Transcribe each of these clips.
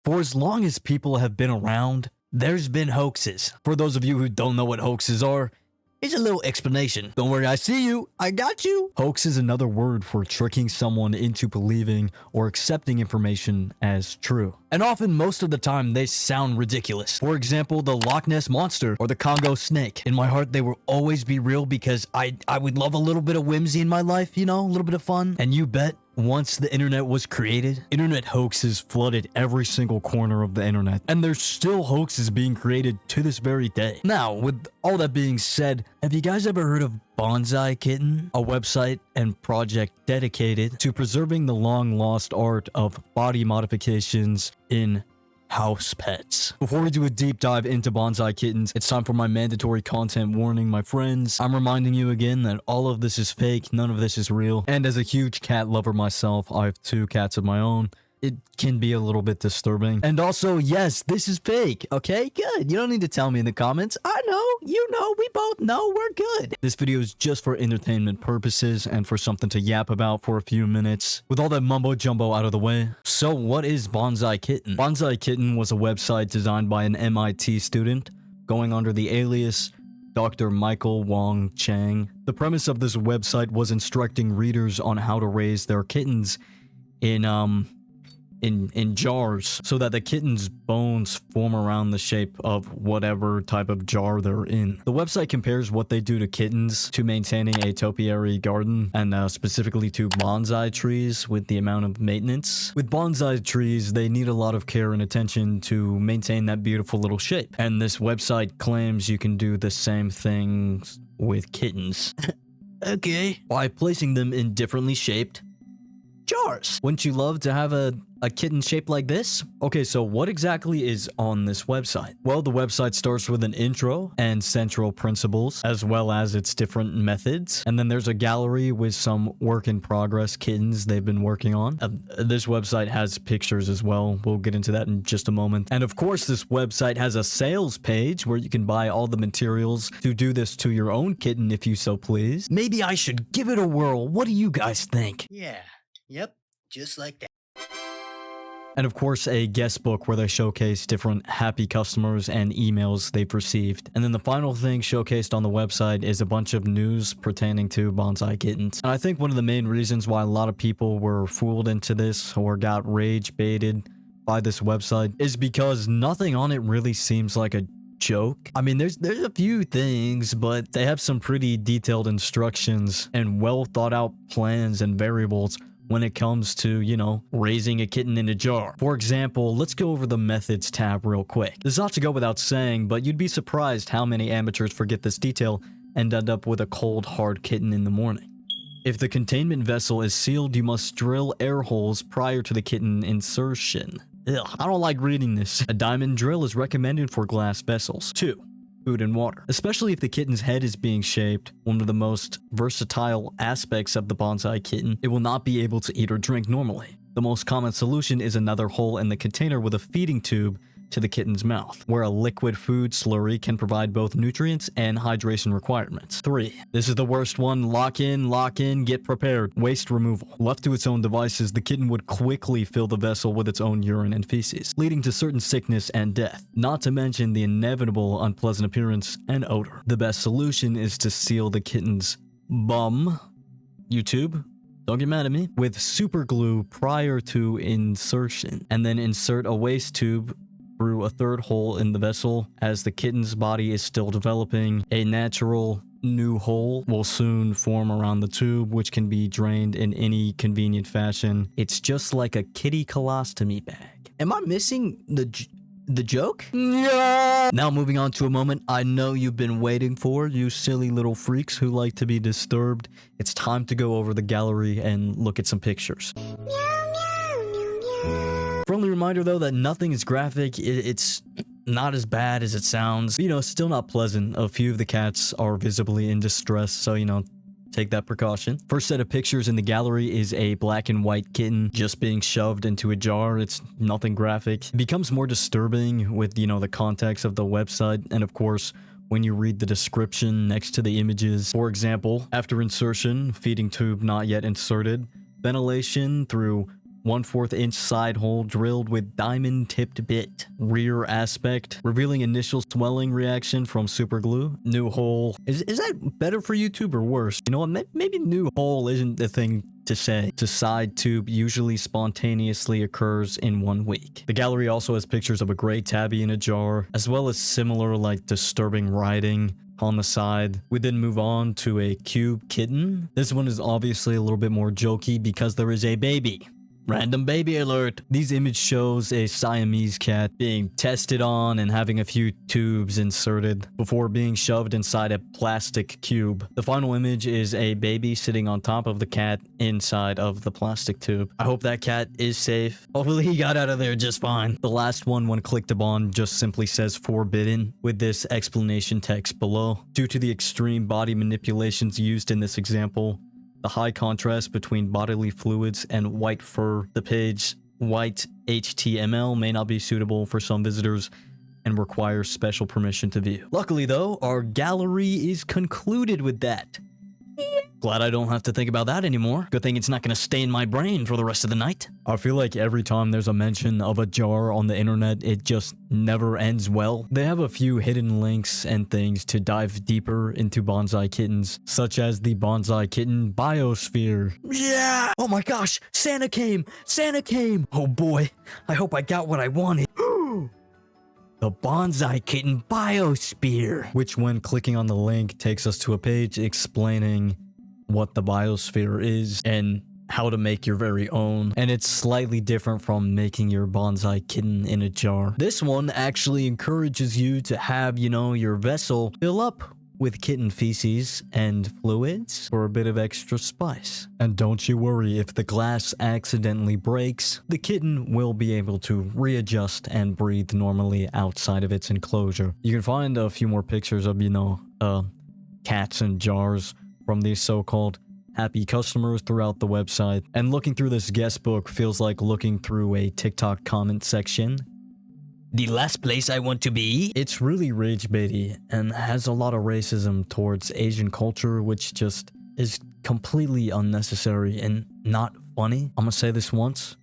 For as long as people have been around, there's been hoaxes. For those of you who don't know what hoaxes are, here's a little explanation. Don't worry, I see you. I got you. Hoax is another word for tricking someone into believing or accepting information as true. And often, most of the time, they sound ridiculous. For example, the Loch Ness Monster or the Congo Snake. In my heart, they will always be real because I would love a little bit of whimsy in my life, you know, a little bit of fun. And you bet, once the internet was created, internet hoaxes flooded every single corner of the internet. And there's still hoaxes being created to this very day. Now, with all that being said, have you guys ever heard of Bonsai Kitten? A website and project dedicated to preserving the long-lost art of body modifications in house pets. Before we do a deep dive into Bonsai Kittens, it's time for my mandatory content warning, my friends. I'm reminding you again that all of this is fake, none of this is real. And as a huge cat lover myself, I have 2 cats of my own. It can be a little bit disturbing. And also, yes, this is fake, okay? Good. You don't need to tell me in the comments. I know, you know, we both know we're good. This video is just for entertainment purposes and for something to yap about for a few minutes. With all that mumbo jumbo out of the way. So what is Bonsai Kitten? Bonsai Kitten was a website designed by an MIT student going under the alias Dr. Michael Wong Chang. The premise of this website was instructing readers on how to raise their kittens in jars so that the kitten's bones form around the shape of whatever type of jar they're in. The website compares what they do to kittens to maintaining a topiary garden and specifically to bonsai trees with the amount of maintenance. With bonsai trees, they need a lot of care and attention to maintain that beautiful little shape. And this website claims you can do the same things with kittens. Okay. By placing them in differently shaped jars. Wouldn't you love to have a kitten shaped like this? Okay, so what exactly is on this website? Well, the website starts with an intro and central principles, as well as its different methods. And then there's a gallery with some work in progress kittens they've been working on. This website has pictures as well. We'll get into that in just a moment. And of course, this website has a sales page where you can buy all the materials to do this to your own kitten if you so please. Maybe I should give it a whirl. What do you guys think? Yeah. Yep. Just like that. And of course, a guest book where they showcase different happy customers and emails they've received. And then the final thing showcased on the website is a bunch of news pertaining to Bonsai Kittens. And I think one of the main reasons why a lot of people were fooled into this or got rage baited by this website is because nothing on it really seems like a joke. I mean, there's a few things, but they have some pretty detailed instructions and well thought out plans and variables when it comes to, you know, raising a kitten in a jar. For example, let's go over the methods tab real quick. This ought to go without saying, but you'd be surprised how many amateurs forget this detail and end up with a cold, hard kitten in the morning. If the containment vessel is sealed, you must drill air holes prior to the kitten insertion. Ugh, I don't like reading this. A diamond drill is recommended for glass vessels. 2. Food and water. Especially if the kitten's head is being shaped, one of the most versatile aspects of the bonsai kitten, it will not be able to eat or drink normally. The most common solution is another hole in the container with a feeding tube to the kitten's mouth, where a liquid food slurry can provide both nutrients and hydration requirements. 3. This is the worst one. Lock in, get prepared. Waste removal. Left to its own devices, the kitten would quickly fill the vessel with its own urine and feces, leading to certain sickness and death, not to mention the inevitable unpleasant appearance and odor. The best solution is to seal the kitten's bum, YouTube, don't get mad at me, with super glue prior to insertion, and then insert a waste tube through a third hole in the vessel. As the kitten's body is still developing, a natural new hole will soon form around the tube, which can be drained in any convenient fashion. It's just like a kitty colostomy bag. Am I missing the joke? Yeah. Now moving on to a moment I know you've been waiting for, you silly little freaks who like to be disturbed. It's time to go over the gallery and look at some pictures. Friendly reminder though that nothing is graphic. It's not as bad as it sounds. You know, still not pleasant. A few of the cats are visibly in distress, so you know, take that precaution. First set of pictures in the gallery is a black and white kitten just being shoved into a jar. It's nothing graphic. It becomes more disturbing with, you know, the context of the website and of course when you read the description next to the images. For example, after insertion, feeding tube not yet inserted, ventilation through 1/4 inch side hole drilled with diamond tipped bit. Rear aspect, revealing initial swelling reaction from super glue. New hole. Is that better for YouTube or worse? You know what? Maybe new hole isn't the thing to say. To side tube usually spontaneously occurs in 1 week. The gallery also has pictures of a gray tabby in a jar, as well as similar like disturbing writing on the side. We then move on to a cube kitten. This one is obviously a little bit more jokey because there is a baby. Random baby alert. These image shows a Siamese cat being tested on and having a few tubes inserted before being shoved inside a plastic cube. The final image is a baby sitting on top of the cat inside of the plastic tube. I hope that cat is safe. Hopefully he got out of there just fine. The last one, when clicked upon, just simply says forbidden with this explanation text below. Due to the extreme body manipulations used in this example, the high contrast between bodily fluids and white fur, the page white HTML may not be suitable for some visitors and requires special permission to view. Luckily though, our gallery is concluded with that. Glad I don't have to think about that anymore. Good thing it's not gonna stay in my brain for the rest of the night. I feel like every time there's a mention of a jar on the internet, it just never ends well. They have a few hidden links and things to dive deeper into Bonsai Kittens, such as the Bonsai Kitten Biosphere. Yeah! Oh my gosh! Santa came! Santa came! Oh boy, I hope I got what I wanted. The Bonsai Kitten Biosphere, which when clicking on the link takes us to a page explaining what the biosphere is and how to make your very own, and it's slightly different from making your bonsai kitten in a jar. This one actually encourages you to have, you know, your vessel fill up with kitten feces and fluids for a bit of extra spice. And don't you worry, if the glass accidentally breaks, the kitten will be able to readjust and breathe normally outside of its enclosure. You can find a few more pictures of, you know, cats in jars from these so-called happy customers throughout the website. And looking through this guest book feels like looking through a TikTok comment section. The last place I want to be. It's really rage baity and has a lot of racism towards Asian culture, which just is completely unnecessary and not funny. I'm gonna say this once.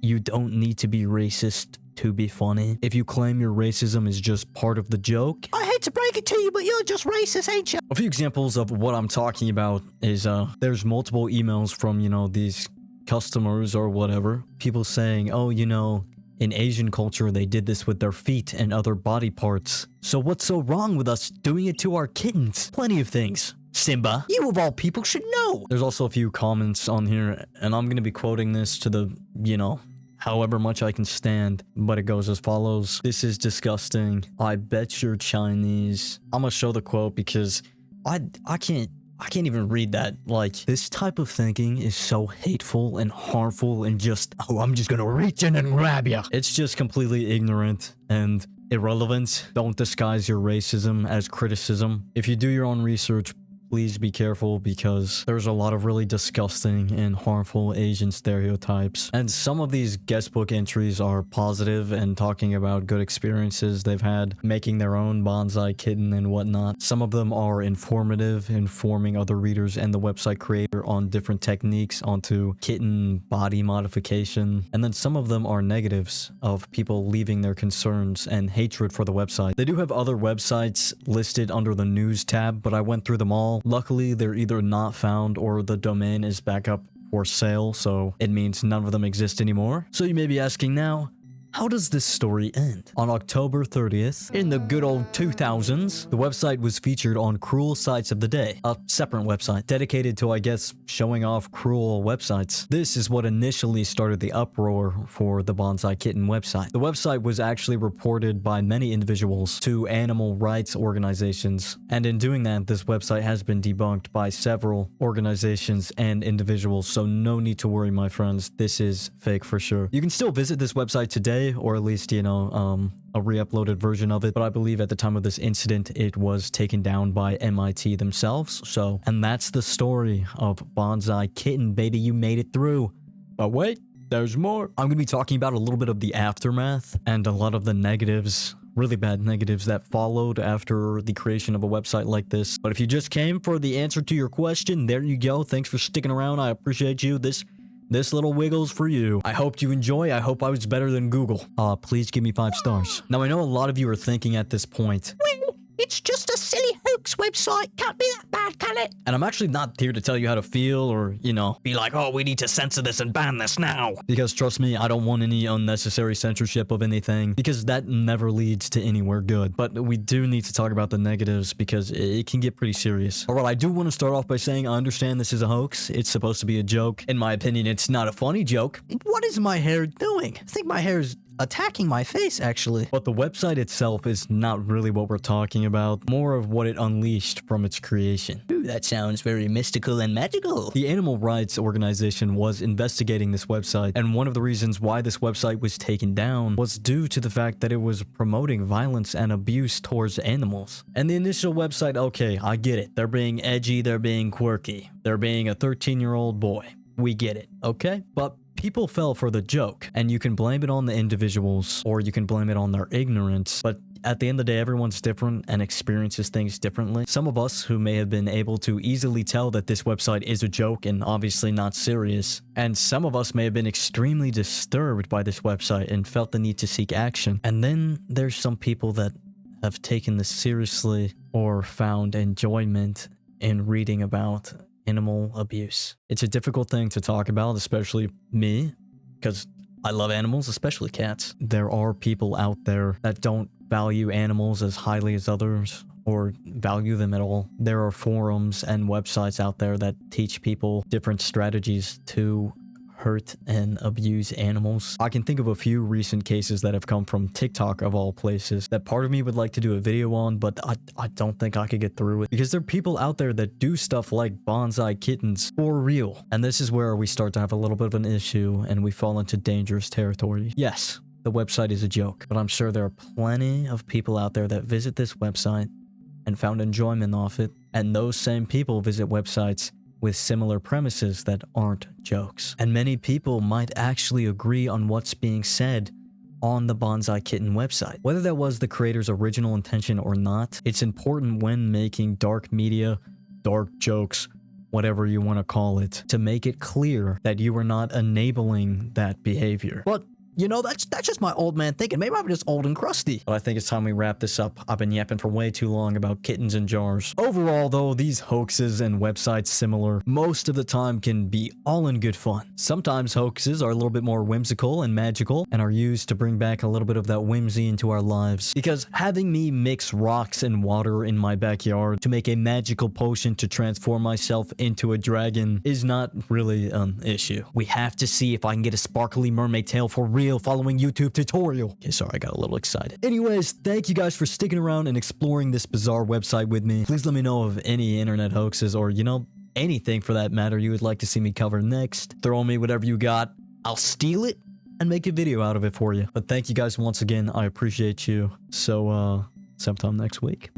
You don't need to be racist to be funny. If you claim your racism is just part of the joke, I hate to break it to you, but you're just racist, ain't you? A few examples of what I'm talking about is there's multiple emails from, you know, these customers or whatever. People saying, oh, you know, in Asian culture, they did this with their feet and other body parts. So what's so wrong with us doing it to our kittens? Plenty of things. Simba, you of all people should know. There's also a few comments on here, and I'm going to be quoting this to the, you know, however much I can stand, but it goes as follows. This is disgusting. I bet you're Chinese. I'm gonna show the quote because I can't even read that. Like, this type of thinking is so hateful and harmful and just, oh, I'm just gonna reach in and grab you. It's just completely ignorant and irrelevant. Don't disguise your racism as criticism. If you do your own research, please be careful because there's a lot of really disgusting and harmful Asian stereotypes. And some of these guestbook entries are positive and talking about good experiences they've had making their own bonsai kitten and whatnot. Some of them are informative, informing other readers and the website creator on different techniques onto kitten body modification. And then some of them are negatives of people leaving their concerns and hatred for the website. They do have other websites listed under the news tab, but I went through them all. Luckily, they're either not found or the domain is back up for sale, so it means none of them exist anymore. So you may be asking now, how does this story end? On October 30th, in the good old 2000s, the website was featured on Cruel Sites of the Day, a separate website dedicated to, I guess, showing off cruel websites. This is what initially started the uproar for the Bonsai Kitten website. The website was actually reported by many individuals to animal rights organizations, and in doing that, this website has been debunked by several organizations and individuals, so no need to worry, my friends. This is fake for sure. You can still visit this website today, or at least, you know, a re-uploaded version of it, but I believe at the time of this incident, it was taken down by MIT themselves. So, and that's the story of Bonsai Kitten, baby. You made it through. But wait, there's more. I'm gonna be talking about a little bit of the aftermath and a lot of the negatives, really bad negatives that followed after the creation of a website like this. But if you just came for the answer to your question, there you go. Thanks for sticking around. I appreciate you. This This little wiggle's for you. I hope you enjoy. I hope I was better than Google. Please give me 5 stars. Now, I know a lot of you are thinking at this point, Well, it's just a silly hoax website. Can't be that bad, can it? and I'm actually not here to tell you how to feel or, be like, oh, we need to censor this and ban this now. Because trust me, I don't want any unnecessary censorship of anything because that never leads to anywhere good. But we do need to talk about the negatives because it can get pretty serious. Alright, I do want to start off by saying I understand this is a hoax. It's supposed to be a joke. In my opinion, it's not a funny joke. What is my hair doing? I think my hair is attacking my face, actually. But the website itself is not really what we're talking about, more of what it unleashed from its creation. Ooh, that sounds very mystical and magical. The animal rights organization was investigating this website, and one of the reasons why this website was taken down was due to the fact that it was promoting violence and abuse towards animals. And the initial website, okay, I get it. They're being edgy, they're being quirky, they're being a 13-year-old boy. We get it, okay? But people fell for the joke, and you can blame it on the individuals, or you can blame it on their ignorance, but at the end of the day, everyone's different and experiences things differently. Some of us who may have been able to easily tell that this website is a joke and obviously not serious, and some of us may have been extremely disturbed by this website and felt the need to seek action. And then there's some people that have taken this seriously or found enjoyment in reading about animal abuse. It's a difficult thing to talk about, especially me, because I love animals, especially cats. There are people out there that don't value animals as highly as others or value them at all. There are forums and websites out there that teach people different strategies to hurt and abuse animals. I can think of a few recent cases that have come from TikTok of all places that part of me would like to do a video on, but I don't think I could get through it because there are people out there that do stuff like Bonsai Kittens for real. And this is where we start to have a little bit of an issue and we fall into dangerous territory. Yes, the website is a joke, but I'm sure there are plenty of people out there that visit this website and found enjoyment off it, and those same people visit websites with similar premises that aren't jokes. And many people might actually agree on what's being said on the Bonsai Kitten website. Whether that was the creator's original intention or not, it's important when making dark media, dark jokes, whatever you want to call it, to make it clear that you are not enabling that behavior. But that's just my old man thinking. Maybe I'm just old and crusty. But I think it's time we wrap this up. I've been yapping for way too long about kittens in jars. Overall, though, these hoaxes and websites similar most of the time can be all in good fun. Sometimes hoaxes are a little bit more whimsical and magical and are used to bring back a little bit of that whimsy into our lives. Because having me mix rocks and water in my backyard to make a magical potion to transform myself into a dragon is not really an issue. We have to see if I can get a sparkly mermaid tail for real following YouTube tutorial. Okay, sorry, I got a little excited. Anyways, thank you guys for sticking around and exploring this bizarre website with me. Please let me know of any internet hoaxes or, anything for that matter you would like to see me cover next. Throw me whatever you got. I'll steal it and make a video out of it for you. But thank you guys once again. I appreciate you. So, sometime next week.